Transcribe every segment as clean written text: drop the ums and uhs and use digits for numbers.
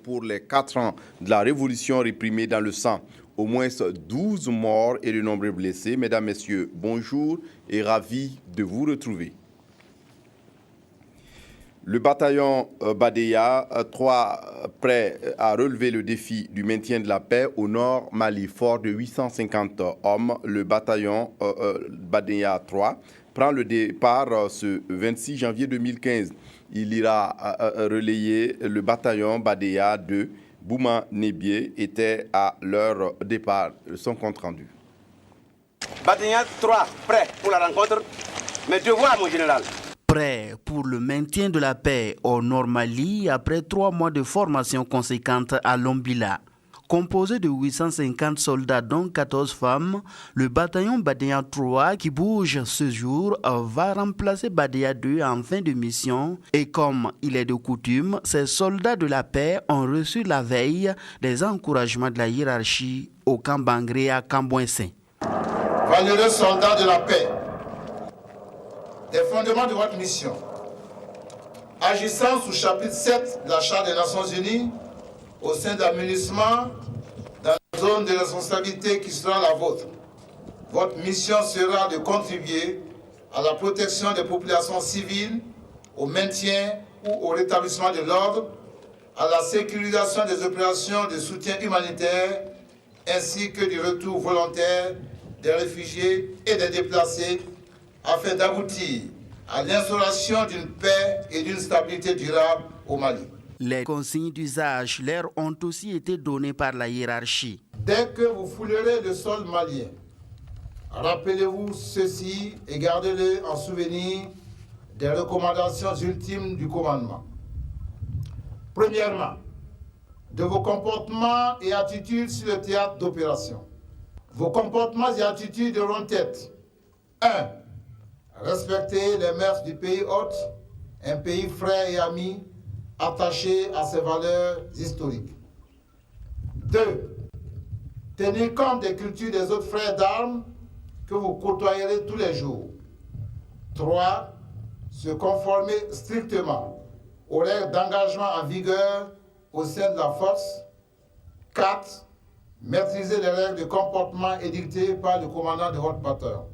Pour les 4 ans de la révolution réprimée dans le sang, au moins 12 morts et de nombreux blessés. Mesdames, Messieurs, bonjour et ravi de vous retrouver. Le bataillon Badeya 3, prêt à relever le défi du maintien de la paix au nord Mali, fort de 850 hommes. Le bataillon Badeya 3 prend le départ ce 26 janvier 2015. Il ira relayer le bataillon Badeya 2. Bouma Nébié était à leur départ. Son compte rendu. Badeya 3, prêt pour la rencontre. Mes devoirs, mon général. Prêt pour le maintien de la paix au Nord Mali après 3 mois de formation conséquente à Lombila. Composé de 850 soldats dont 14 femmes, le bataillon Badeya 3 qui bouge ce jour va remplacer Badeya 2 en fin de mission et comme il est de coutume, ces soldats de la paix ont reçu la veille des encouragements de la hiérarchie au camp Bangré à Cambouensin. Valeureux soldats de la paix, des fondements de votre mission, agissant sous chapitre 7 de la Charte des Nations Unies, au sein d'aménagement dans la zone de responsabilité qui sera la vôtre. Votre mission sera de contribuer à la protection des populations civiles, au maintien ou au rétablissement de l'ordre, à la sécurisation des opérations de soutien humanitaire, ainsi que du retour volontaire des réfugiés et des déplacés, afin d'aboutir à l'instauration d'une paix et d'une stabilité durable au Mali. Les consignes d'usage leur ont aussi été données par la hiérarchie. Dès que vous foulerez le sol malien, rappelez-vous ceci et gardez-le en souvenir des recommandations ultimes du commandement. Premièrement, de vos comportements et attitudes sur le théâtre d'opération. Vos comportements et attitudes devront être 1. Respecter les mœurs du pays hôte, un pays frère et ami, attaché à ses valeurs historiques. 2. Tenir compte des cultures des autres frères d'armes que vous côtoyerez tous les jours. 3. Se conformer strictement aux règles d'engagement en vigueur au sein de la force. 4. Maîtriser les règles de comportement édictées par le commandant de votre bataillon.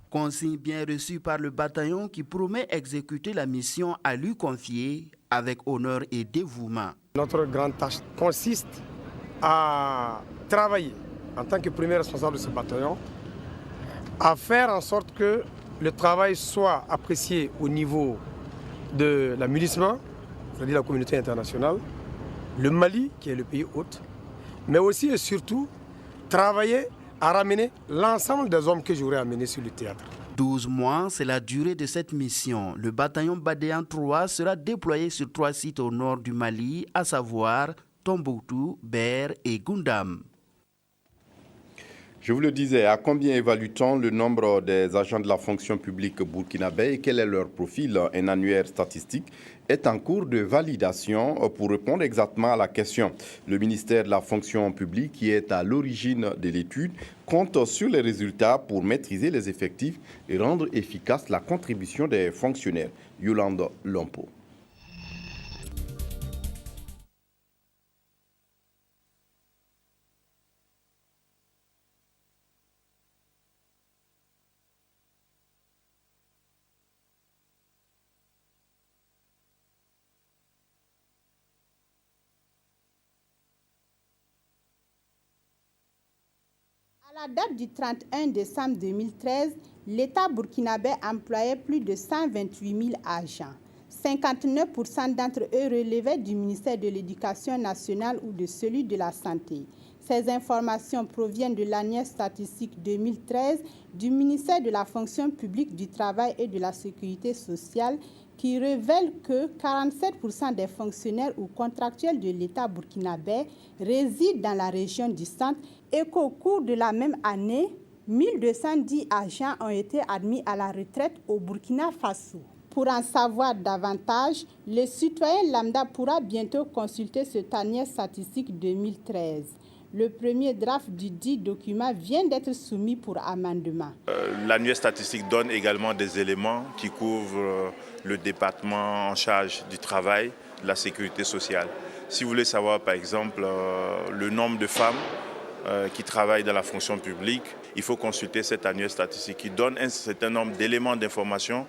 Consigne bien reçue par le bataillon qui promet exécuter la mission à lui confier avec honneur et dévouement. Notre grande tâche consiste à travailler en tant que premier responsable de ce bataillon, à faire en sorte que le travail soit apprécié au niveau de la MINUSMA, c'est-à-dire la communauté internationale, le Mali, qui est le pays hôte, mais aussi et surtout travailler à ramener l'ensemble des hommes que j'aurais amenés sur le théâtre. 12 mois, c'est la durée de cette mission. Le bataillon Badeya 3 sera déployé sur 3 sites au nord du Mali, à savoir Tombouctou, Ber et Goundam. Je vous le disais, à combien évalue-t-on le nombre des agents de la fonction publique burkinabé et quel est leur profil? Un annuaire statistique est en cours de validation pour répondre exactement à la question. Le ministère de la fonction publique, qui est à l'origine de l'étude, compte sur les résultats pour maîtriser les effectifs et rendre efficace la contribution des fonctionnaires. Yolande Lompo. À la date du 31 décembre 2013, l'État burkinabé employait plus de 128 000 agents. 59% d'entre eux relevaient du ministère de l'Éducation nationale ou de celui de la Santé. Ces informations proviennent de l'annuaire statistique 2013 du ministère de la Fonction publique, du Travail et de la Sécurité sociale qui révèle que 47% des fonctionnaires ou contractuels de l'État burkinabé résident dans la région du centre et qu'au cours de la même année, 1210 agents ont été admis à la retraite au Burkina Faso. Pour en savoir davantage, le citoyen lambda pourra bientôt consulter cette annuaire statistique 2013. Le premier draft du dit document vient d'être soumis pour amendement. L'annuaire statistique donne également des éléments qui couvrent le département en charge du travail, de la sécurité sociale. Si vous voulez savoir par exemple le nombre de femmes qui travaillent dans la fonction publique, il faut consulter cette annuaire statistique qui donne un certain nombre d'éléments d'information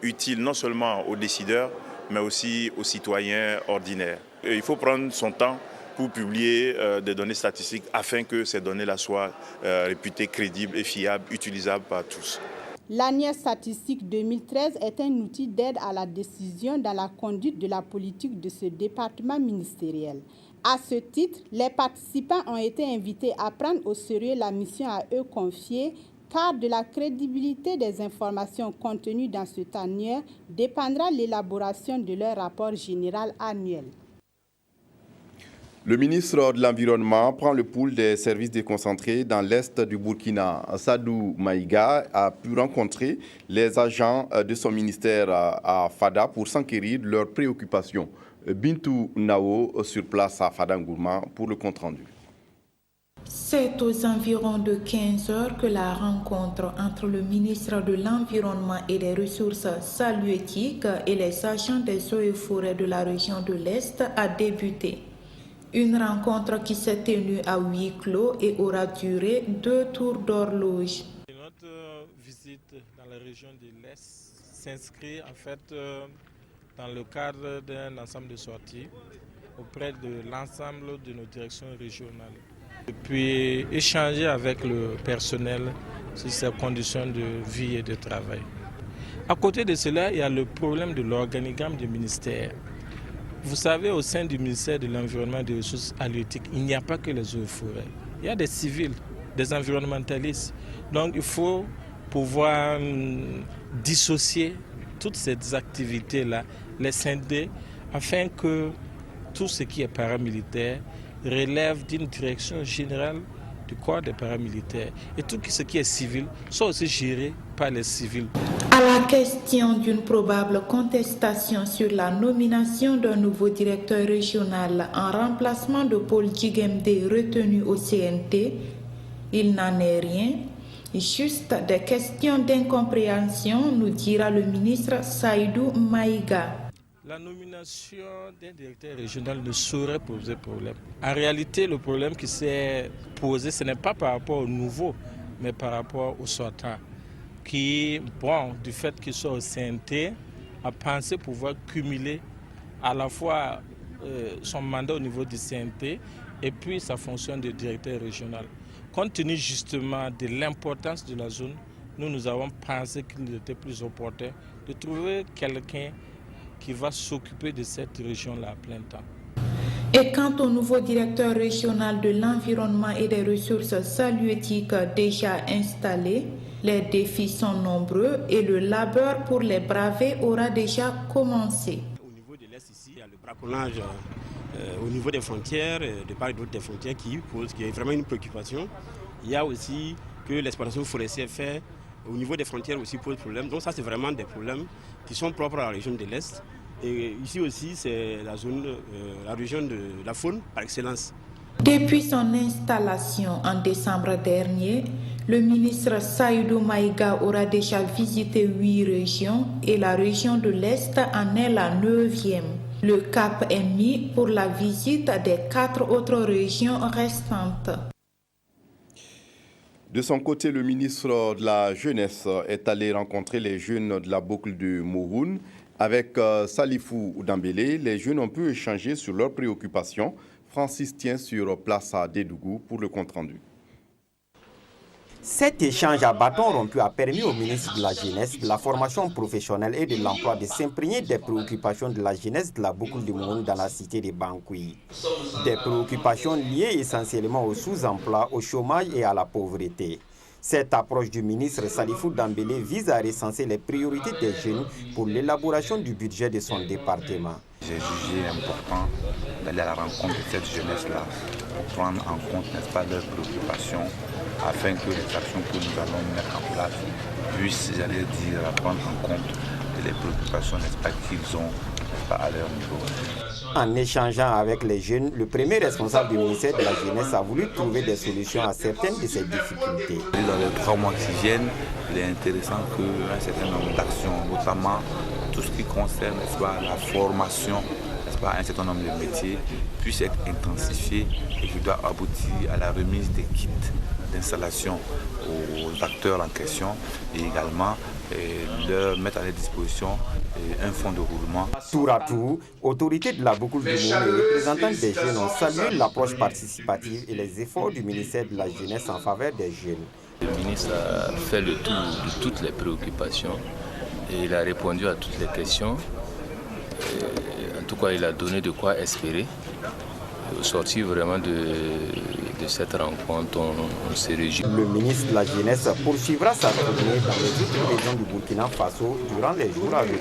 utiles non seulement aux décideurs, mais aussi aux citoyens ordinaires. Et il faut prendre son temps pour publier des données statistiques afin que ces données-là soient réputées crédibles et fiables, utilisables par tous. L'annuaire statistique 2013 est un outil d'aide à la décision dans la conduite de la politique de ce département ministériel. À ce titre, les participants ont été invités à prendre au sérieux la mission à eux confiée, car de la crédibilité des informations contenues dans cet annuaire dépendra l'élaboration de leur rapport général annuel. Le ministre de l'Environnement prend le pouls des services déconcentrés dans l'est du Burkina. Sadou Maïga a pu rencontrer les agents de son ministère à Fada pour s'enquérir de leurs préoccupations. Bintou Nao sur place à Fadangourma pour le compte-rendu. C'est aux environs de 15 heures que la rencontre entre le ministre de l'Environnement et des Ressources halieutiques et les agents des eaux et forêts de la région de l'Est a débuté. Une rencontre qui s'est tenue à huis clos et aura duré 2 tours d'horloge. Notre visite dans la région de l'Est s'inscrit en fait dans le cadre d'un ensemble de sorties auprès de l'ensemble de nos directions régionales. Et puis échanger avec le personnel sur ses conditions de vie et de travail. À côté de cela, il y a le problème de l'organigramme du ministère. Vous savez, au sein du ministère de l'Environnement et des Ressources halieutiques, il n'y a pas que les eaux et forêts. Il y a des civils, des environnementalistes. Donc il faut pouvoir dissocier toutes ces activités-là, les scinder, afin que tout ce qui est paramilitaire relève d'une direction générale du corps des paramilitaires. Et tout ce qui est civil soit aussi géré par les civils. À la question d'une probable contestation sur la nomination d'un nouveau directeur régional en remplacement de Paul Djigemde retenu au CNT, il n'en est rien. Juste des questions d'incompréhension, nous dira le ministre Saïdou Maïga. La nomination d'un directeur régional ne saurait poser problème. En réalité, le problème qui s'est posé, ce n'est pas par rapport au nouveau, mais par rapport au sortant, qui, du fait qu'il soit au CNT, a pensé pouvoir cumuler à la fois son mandat au niveau du CNT et puis sa fonction de directeur régional. Compte tenu justement de l'importance de la zone, nous avons pensé qu'il était plus opportun de trouver quelqu'un qui va s'occuper de cette région-là à plein temps. Et quant au nouveau directeur régional de l'environnement et des ressources halieutiques déjà installé, les défis sont nombreux et le labeur pour les braver aura déjà commencé. Au niveau de l'Est ici, il y a le braconnage au niveau des frontières, de part et d'autre des frontières qui est vraiment une préoccupation. Il y a aussi que l'exploitation forestière fait au niveau des frontières aussi pose problème. Donc ça, c'est vraiment des problèmes qui sont propres à la région de l'Est. Et ici aussi, c'est la région de la faune par excellence. Depuis son installation en décembre dernier, le ministre Saïdou Maïga aura déjà visité 8 régions et la région de l'Est en est la 9e. Le cap est mis pour la visite des 4 autres régions restantes. De son côté, le ministre de la Jeunesse est allé rencontrer les jeunes de la boucle de Mouhoun. Avec Salifou Dambélé, les jeunes ont pu échanger sur leurs préoccupations. Francis tient sur place à Dédougou pour le compte-rendu. Cet échange à bâton rompu a permis au ministre de la Jeunesse, de la formation professionnelle et de l'emploi de s'imprégner des préoccupations de la jeunesse de la boucle de Mouhoun dans la cité de Bankoui. Des préoccupations liées essentiellement au sous-emploi, au chômage et à la pauvreté. Cette approche du ministre Salifou Dambélé vise à recenser les priorités des jeunes pour l'élaboration du budget de son département. J'ai jugé important d'aller à la rencontre de cette jeunesse-là pour prendre en compte, n'est-ce pas, leurs préoccupations afin que les actions que nous allons mettre en place puissent, j'allais dire, prendre en compte les préoccupations, n'est-ce pas, qu'ils ont, n'est-ce pas, à leur niveau. En échangeant avec les jeunes, le premier responsable du ministère de la Jeunesse a voulu trouver des solutions à certaines de ces difficultés. Dans les 3 mois qui viennent, il est intéressant qu'un certain nombre d'actions, notamment tout ce qui concerne, n'est-ce pas, la formation, n'est-ce pas, un certain nombre de métiers puisse être intensifié et qui doit aboutir à la remise des kits d'installation aux acteurs en question et également leur mettre à leur disposition un fonds de roulement. Tour à tour, autorités de la Boucle du Monde et représentants des jeunes ont salué l'approche participative et les efforts du ministère de la Jeunesse en faveur des jeunes. Le ministre a fait le tour de toutes les préoccupations et il a répondu à toutes les questions. En tout cas, il a donné de quoi espérer. Au sortir vraiment de cette rencontre, on s'est réjoui. Le ministre de la Jeunesse poursuivra sa tournée dans les autres régions du Burkina Faso durant les jours à venir.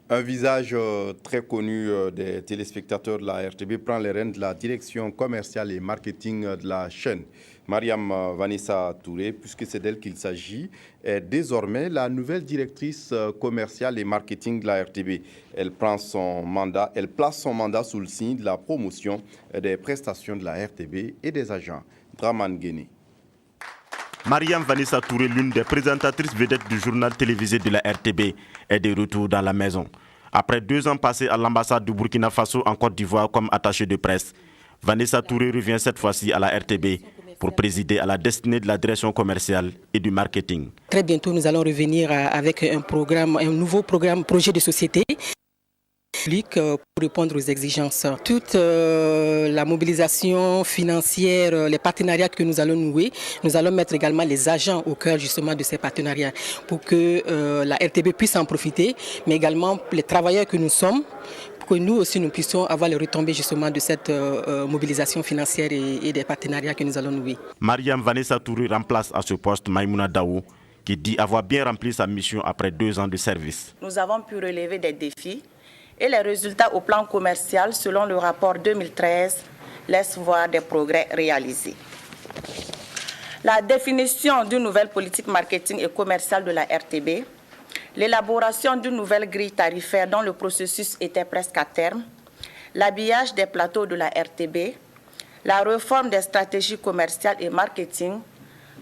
Un visage très connu des téléspectateurs de la RTB prend les rênes de la direction commerciale et marketing de la chaîne. Mariam Vanessa Touré, puisque c'est d'elle qu'il s'agit, est désormais la nouvelle directrice commerciale et marketing de la RTB. Elle place son mandat sous le signe de la promotion des prestations de la RTB et des agents. Draman Guéné. Mariam Vanessa Touré, l'une des présentatrices vedettes du journal télévisé de la RTB, est de retour dans la maison. Après 2 ans passés à l'ambassade du Burkina Faso en Côte d'Ivoire comme attachée de presse, Vanessa Touré revient cette fois-ci à la RTB pour présider à la destinée de la direction commerciale et du marketing. Très bientôt, nous allons revenir avec un nouveau projet de société pour répondre aux exigences. Toute la mobilisation financière, les partenariats que nous allons nouer, nous allons mettre également les agents au cœur justement de ces partenariats pour que la RTB puisse en profiter, mais également les travailleurs que nous sommes, pour que nous aussi nous puissions avoir les retombées justement de cette mobilisation financière et des partenariats que nous allons nouer. Mariam Vanessa Touré remplace à ce poste Maïmouna Daou, qui dit avoir bien rempli sa mission après 2 ans de service. Nous avons pu relever des défis et les résultats au plan commercial, selon le rapport 2013, laissent voir des progrès réalisés. La définition d'une nouvelle politique marketing et commerciale de la RTB, l'élaboration d'une nouvelle grille tarifaire dont le processus était presque à terme, l'habillage des plateaux de la RTB, la réforme des stratégies commerciales et marketing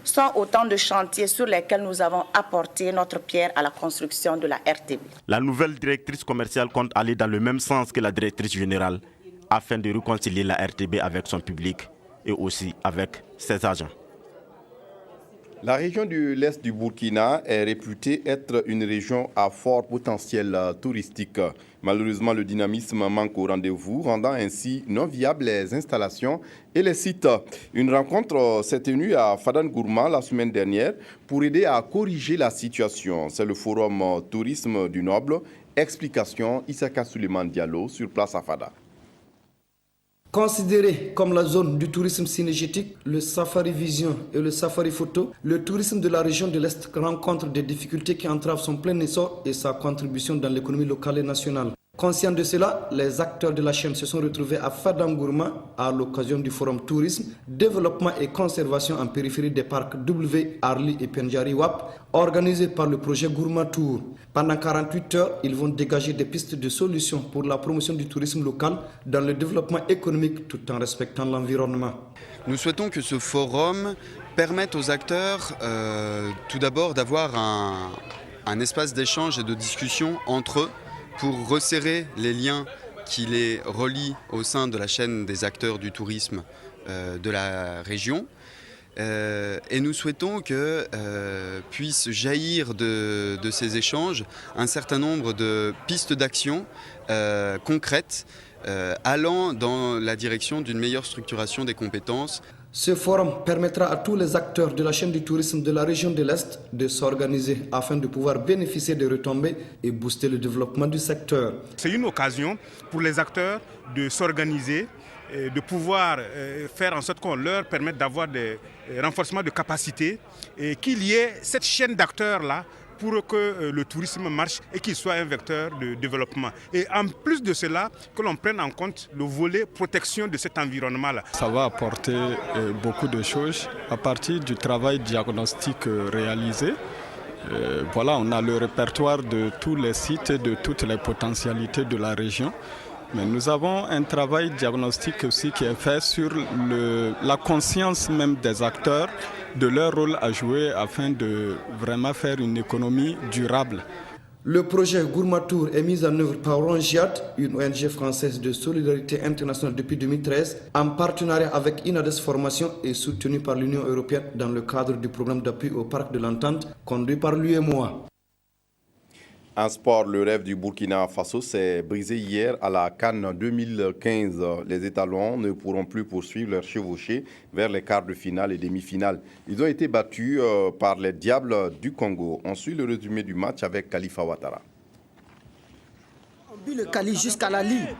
sont autant de chantiers sur lesquels nous avons apporté notre pierre à la construction de la RTB. La nouvelle directrice commerciale compte aller dans le même sens que la directrice générale afin de réconcilier la RTB avec son public et aussi avec ses agents. La région de l'Est du Burkina est réputée être une région à fort potentiel touristique. Malheureusement, le dynamisme manque au rendez-vous, rendant ainsi non viables les installations et les sites. Une rencontre s'est tenue à Fadangourma la semaine dernière pour aider à corriger la situation. C'est le forum Tourisme du Noble. Explication Issaka Suleiman Diallo sur place à Fada. Considéré comme la zone du tourisme synergétique, le safari vision et le safari photo, le tourisme de la région de l'Est rencontre des difficultés qui entravent son plein essor et sa contribution dans l'économie locale et nationale. Conscients de cela, les acteurs de la chaîne se sont retrouvés à Fadangourma à l'occasion du forum Tourisme, Développement et Conservation en périphérie des parcs W, Arli et Penjari Wap, organisé par le projet Gourma Tour. Pendant 48 heures, ils vont dégager des pistes de solutions pour la promotion du tourisme local dans le développement économique tout en respectant l'environnement. Nous souhaitons que ce forum permette aux acteurs tout d'abord d'avoir un espace d'échange et de discussion entre eux pour resserrer les liens qui les relient au sein de la chaîne des acteurs du tourisme de la région. Et nous souhaitons que puissent jaillir de ces échanges un certain nombre de pistes d'action concrètes allant dans la direction d'une meilleure structuration des compétences. Ce forum permettra à tous les acteurs de la chaîne du tourisme de la région de l'Est de s'organiser afin de pouvoir bénéficier des retombées et booster le développement du secteur. C'est une occasion pour les acteurs de s'organiser, de pouvoir faire en sorte qu'on leur permette d'avoir des renforcements de capacités et qu'il y ait cette chaîne d'acteurs-là pour que le tourisme marche et qu'il soit un vecteur de développement. Et en plus de cela, que l'on prenne en compte le volet protection de cet environnement-là. Ça va apporter beaucoup de choses à partir du travail diagnostique réalisé. Voilà, on a le répertoire de tous les sites et de toutes les potentialités de la région. Mais nous avons un travail diagnostique aussi qui est fait sur la conscience même des acteurs, de leur rôle à jouer afin de vraiment faire une économie durable. Le projet Gourmatour est mis en œuvre par Rongiat, une ONG française de solidarité internationale depuis 2013, en partenariat avec Inades Formation et soutenu par l'Union européenne dans le cadre du programme d'appui au Parc de l'Entente conduit par l'UEMOA. En sport, le rêve du Burkina Faso s'est brisé hier à la CAN 2015. Les étalons ne pourront plus poursuivre leur chevauchée vers les quarts de finale et demi-finales. Ils ont été battus par les Diables du Congo. On suit le résumé du match avec Khalifa Ouattara. On but le Cali jusqu'à la ligne.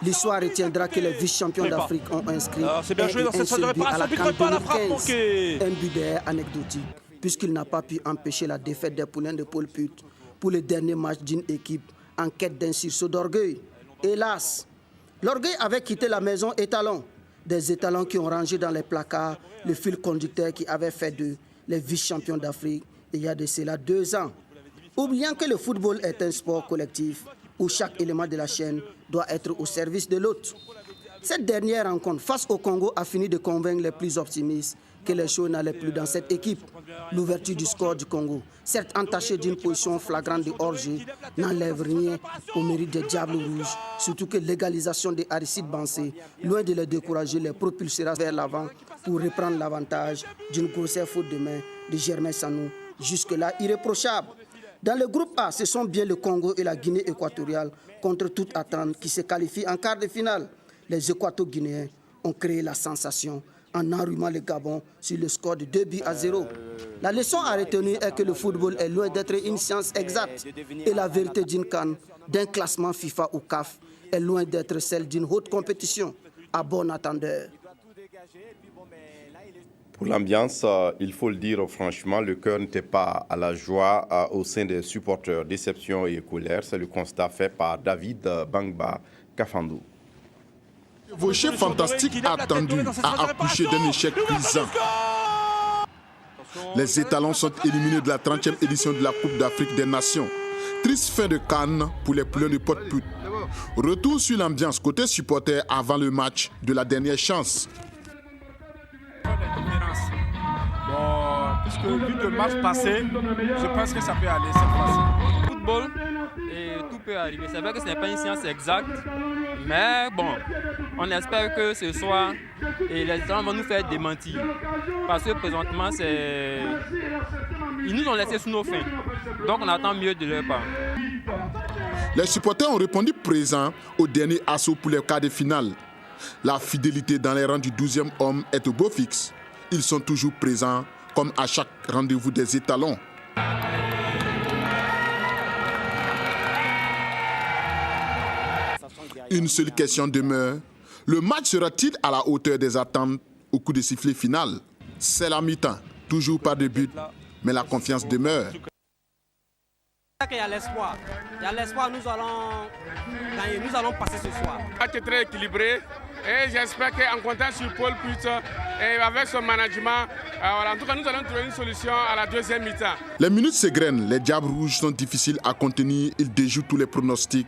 L'histoire retiendra que les vice-champions d'Afrique ont inscrit un seul but à la CAN 2015. Un but d'air anecdotique, puisqu'il n'a pas pu empêcher la défaite des poulains de Paul Put pour le dernier match d'une équipe en quête d'un sursaut d'orgueil. Hélas, l'orgueil avait quitté la maison étalon. Des étalons qui ont rangé dans les placards le fil conducteur qui avait fait d'eux les vice-champions d'Afrique il y a de cela 2 ans. Oubliant que le football est un sport collectif où chaque élément de la chaîne doit être au service de l'autre. Cette dernière rencontre face au Congo a fini de convaincre les plus optimistes que les choses n'allaient plus dans cette équipe. L'ouverture du score du Congo, certes entachée d'une position flagrante de hors-jeu, n'enlève rien au mérite des Diables Rouges, surtout que l'égalisation de Aristide Bansé, loin de les décourager, les propulsera vers l'avant pour reprendre l'avantage d'une grossière faute de main de Germain Sanou, jusque-là irréprochable. Dans le groupe A, ce sont bien le Congo et la Guinée équatoriale, contre toute attente, qui se qualifient en quart de finale. Les Équato-Guinéens ont créé la sensation en enrhumant le Gabon sur le score de 2-0. La leçon à retenir est que le football est loin d'être une science exacte et la vérité d'une CAN, d'un classement FIFA ou CAF, est loin d'être celle d'une haute compétition. À bon attendeur. Pour l'ambiance, il faut le dire franchement, le cœur n'était pas à la joie au sein des supporters. Déception et colère, c'est le constat fait par David Bangba Kafandou. Chevauchée fantastique attendu a accouché d'un échec brisant. Les étalons sont éliminés de la 30e édition de la Coupe d'Afrique des Nations. Triste fin de CAN pour les poulains de Pot-Put. Retour sur l'ambiance côté supporter avant le match de la dernière chance. Bon, puisque vu le match passé, je pense que ça peut aller cette fois-ci. Football, et tout peut arriver. C'est vrai que ce n'est pas une science exacte, mais bon, on espère que ce soir, et les gens vont nous faire démentir. Parce que présentement, ils nous ont laissé sous nos fins. Donc on attend mieux de leur part. Les supporters ont répondu présents au dernier assaut pour les quarts de finale. La fidélité dans les rangs du 12e homme est au beau fixe. Ils sont toujours présents, comme à chaque rendez-vous des étalons. Une seule question demeure. Le match sera-t-il à la hauteur des attentes au coup de sifflet final? C'est la mi-temps. Toujours pas de but, mais la confiance demeure. Il y a l'espoir. Il y a l'espoir, nous allons gagner, nous allons passer ce soir. Le match est très équilibré et j'espère qu'en comptant sur Paul Put et avec son management, en tout cas nous allons trouver une solution à la deuxième mi-temps. Les minutes s'égrènent, les Diables Rouges sont difficiles à contenir, ils déjouent tous les pronostics.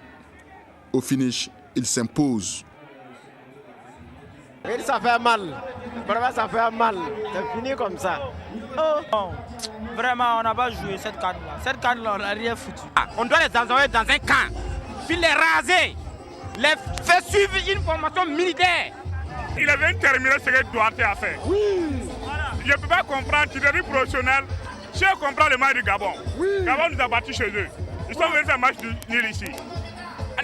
Au finish, ils s'imposent. Oui, ça fait mal. Vraiment, ça fait mal. C'est fini comme ça. Oh. Vraiment, on n'a pas joué cette carte-là. Cette carte-là, on n'a rien foutu. On doit les envoyer dans un camp, puis les raser, les faire suivre une formation militaire. Il avait terminé ce que Duarte a fait. Oui. Je ne peux pas comprendre, tu deviens professionnel. Je comprends le match du Gabon. Oui. Gabon nous a battus chez eux. Ils sont venus faire un match nul ici.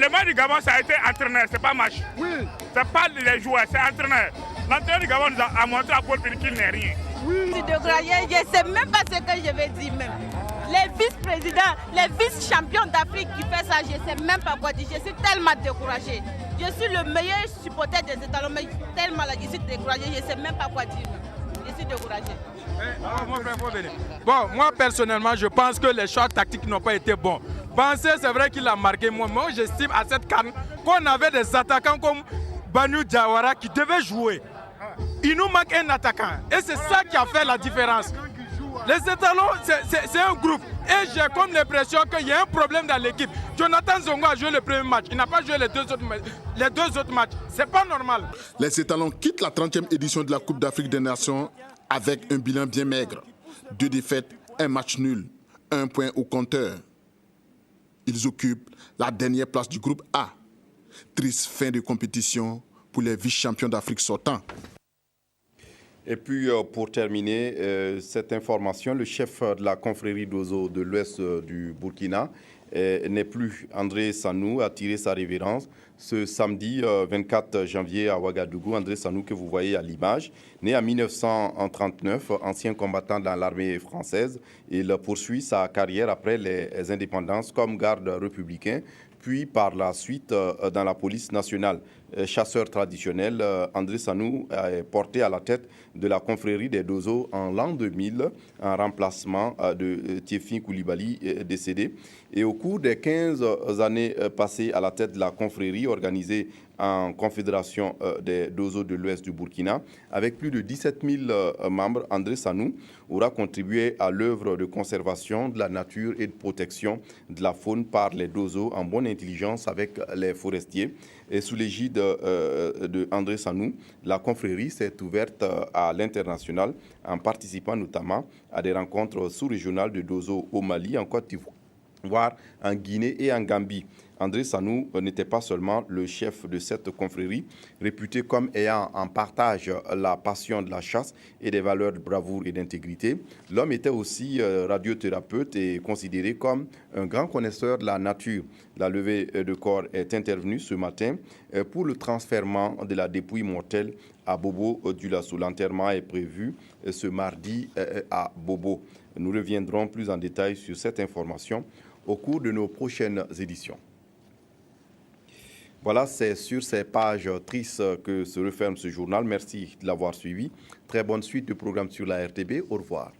Le match du Gabon, ça a été entraîneur, c'est pas match. Oui. C'est pas les joueurs, c'est entraîneur. L'entraîneur du Gabon nous a montré à Paul Put qu'il n'est rien. Oui. Je suis découragée, je ne sais même pas ce que je vais dire même. Les vice-présidents, les vice-champions d'Afrique qui font ça, je ne sais même pas quoi dire. Je suis tellement découragée. Je suis le meilleur supporter des étalons, mais tellement là, je suis découragée, je ne sais même pas quoi dire. Je suis découragée. Bon, moi personnellement, je pense que les choix tactiques n'ont pas été bons. Bansé, c'est vrai qu'il a marqué. Moi j'estime à cette CAN qu'on avait des attaquants comme Banu Diawara qui devaient jouer. Il nous manque un attaquant. Et c'est ça qui a fait la différence. Les étalons, c'est un groupe. Et j'ai comme l'impression qu'il y a un problème dans l'équipe. Jonathan Zongo a joué le premier match. Il n'a pas joué les deux autres matchs. C'est pas normal. Les étalons quittent la 30e édition de la Coupe d'Afrique des Nations avec un bilan bien maigre. 2 défaites, un match nul, 1 point au compteur. Ils occupent la dernière place du groupe A. Triste fin de compétition pour les vice-champions d'Afrique sortants. Et puis, pour terminer cette information, le chef de la confrérie d'Ozo de l'Ouest du Burkina n'est plus. André Sanou a tiré sa révérence ce samedi 24 janvier à Ouagadougou. André Sanou, que vous voyez à l'image, né en 1939, ancien combattant dans l'armée française. Il poursuit sa carrière après les indépendances comme garde républicain, puis par la suite dans la police nationale. Chasseur traditionnel, André Sanou est porté à la tête de la confrérie des Dozo en l'an 2000, en remplacement de Tiefin Koulibaly, décédé. Et au cours des 15 années passées à la tête de la confrérie organisée en Confédération des Dozo de l'Ouest du Burkina, avec plus de 17 000 membres, André Sanou aura contribué à l'œuvre de conservation de la nature et de protection de la faune par les Dozo en bonne intelligence avec les forestiers. Et sous l'égide de André Sanou, la confrérie s'est ouverte à l'international en participant notamment à des rencontres sous-régionales de Dozo au Mali, en Côte d'Ivoire, en Guinée et en Gambie. André Sanou n'était pas seulement le chef de cette confrérie, réputé comme ayant en partage la passion de la chasse et des valeurs de bravoure et d'intégrité. L'homme était aussi radiothérapeute et considéré comme un grand connaisseur de la nature. La levée de corps est intervenue ce matin pour le transfèrement de la dépouille mortelle à Bobo Dioulasso. L'enterrement est prévu ce mardi à Bobo. Nous reviendrons plus en détail sur cette information au cours de nos prochaines éditions. Voilà, c'est sur ces pages tristes que se referme ce journal. Merci de l'avoir suivi. Très bonne suite du programme sur la RTB. Au revoir.